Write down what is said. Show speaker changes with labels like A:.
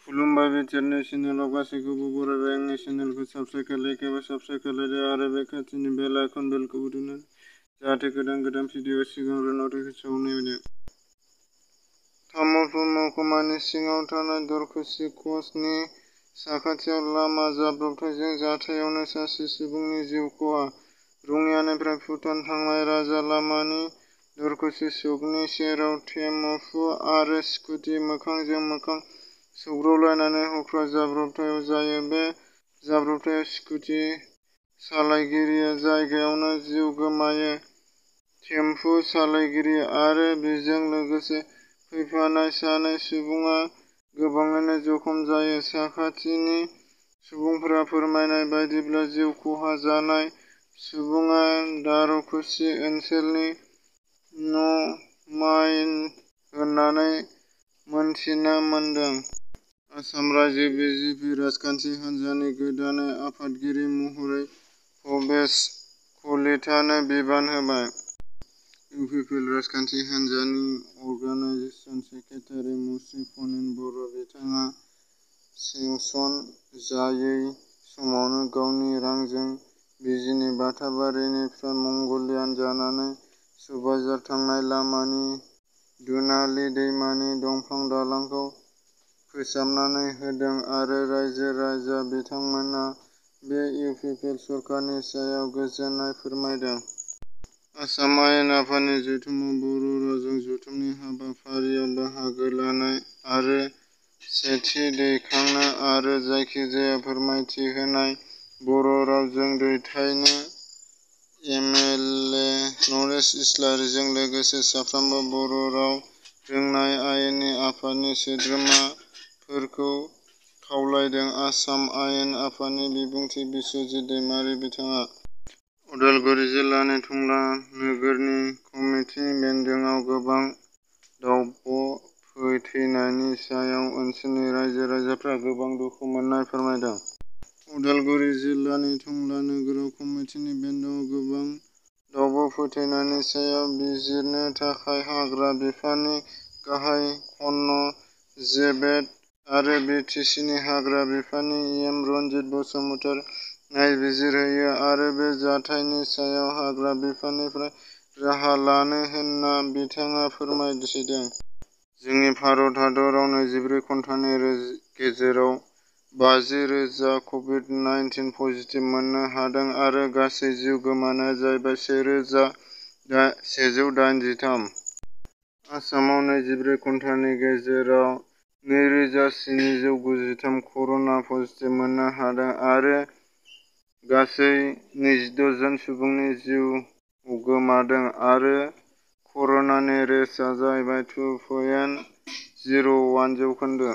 A: खुलुमबाय बिटिआरनि चेनेलाव गासैखौबो बरायबाय। आंनि चेनेलखौ साबस्क्राइब खालायखैबा साबस्क्राइब खालायदो आरो बे खाथिनि बेल आइकन बेलखौ बुदों जाहाथे गोदान भिडिअ सिगांग्रो नटिफिकेसन मोनो। तामुलपुर महकुमानि सिङाव थानाय दरखुसि कचनि साखाथियाव लामा जाब्रबथायजों जाथायावनो सासे सुबुंनि जिउ खहा। रङियानिफ्राय भुटान थांनाय राजा लामानि दरखुसि सकनि सेराव टेम्पु आरो स्कुटि मोखांजों मोखां सौग्रावलायनानै हख्रा जाब्रबथाय जायो। बे जाब्रबथायाव स्कुटि सालायगिरिया जायगायावनो जिउ गोमायो। टेम्पु सालायगिरि आरो बिजों लोगोसे फैफानाय सानै सुबुङा गोबाङैनो जखम जायो। साखाथिनि सुबुंफोरा फोरमायनाय बायदिब्ला जिउ खहा जानाय सुबुङा दरखुसि ओनसोलनि न'माइ होननानै मोनथिनो मोन्दों। आसाम रायजो बिजेपि राजखान्थि हान्जानि गोदानै आफादगिरि महरै भबेश कलितानो बिबान होबाय। इउपिपिएल राजखान्थि हान्जानि अर्गानाइजेसन सेक्रेटारि मुस्रि फनिन बर'। बिथाङा सेंसन जायै समावनो गावनि रांजों बिजिनि बाथाबारिनिफ्राय मंगलियान जानानै सुबाइझार थांनाय लामानि दुनालि दैमानि दंफां दालांखौ फोसाबनानै होदों आरो रायजो राजा बिथांमोना बे इउपिपिएल सरकारनि सायाव गोजोननाय फोरमायदों। आसाम आयेन आफादनि जथुम्मायाव बर' रावजों जथुमनि हाबाफारियाव बाहागो लानाय आरो सेथि दैखांनो आरो जायखिजाया फोरमायथि होनाय बर' रावजों दैथायनो एमएलए नरेश इस्लारिजों लोगोसे साफ्रोमबो बर' राव रोंनाय आयेन आफादनि सोद्रोमाफोरखौ खावलायदों। आसाम आयेन आफादनि बिबुंथि बिस्वजित दैमारि। बिथाङा उदालगुरि जिल्लानि टंला नोगोरनि कमिटि बेन्दोंआव गोबां दाउब' फोथैनायनि सायाव ओनसोलनि रायजो राजाफ्रा गोबां दुखु मोननाय फोरमायदों। उदालगुरि जिल्लानि टंला नोगोराव कमिटिनि बेन्दोंआव गोबां दाउब' फोथैनायनि सायाव बिजिरनो थाखाय हाग्रा बिफाननि गाहाय कन्न जेभेद आरो बिटिसिनि हाग्रा बिफाननि एम रनजित बसुमतारी नायबिजिरहैयो आरो बे जाथायनि सायाव हाग्रा बिफाननिफ्राय राहा लानो होनना बिथाङा फोरमायथिदों। जोंनि भारत हादराव 24 घन्टानि गेजेराव 50,000 कभिड-19 पजिटिभ मोननो हादों आरो गासै जिउ गोमानाया जाबाय 1,183। आसामाव 24 घन्टानि गेजेराव 2,793 कर'ना पजिटिभ मोननो हादों आरो गासै 22 जन सुबुंनि जिउ गोमादों आरो कर'नानि रेटआ जाबाय 2.01 जौखोन्दो।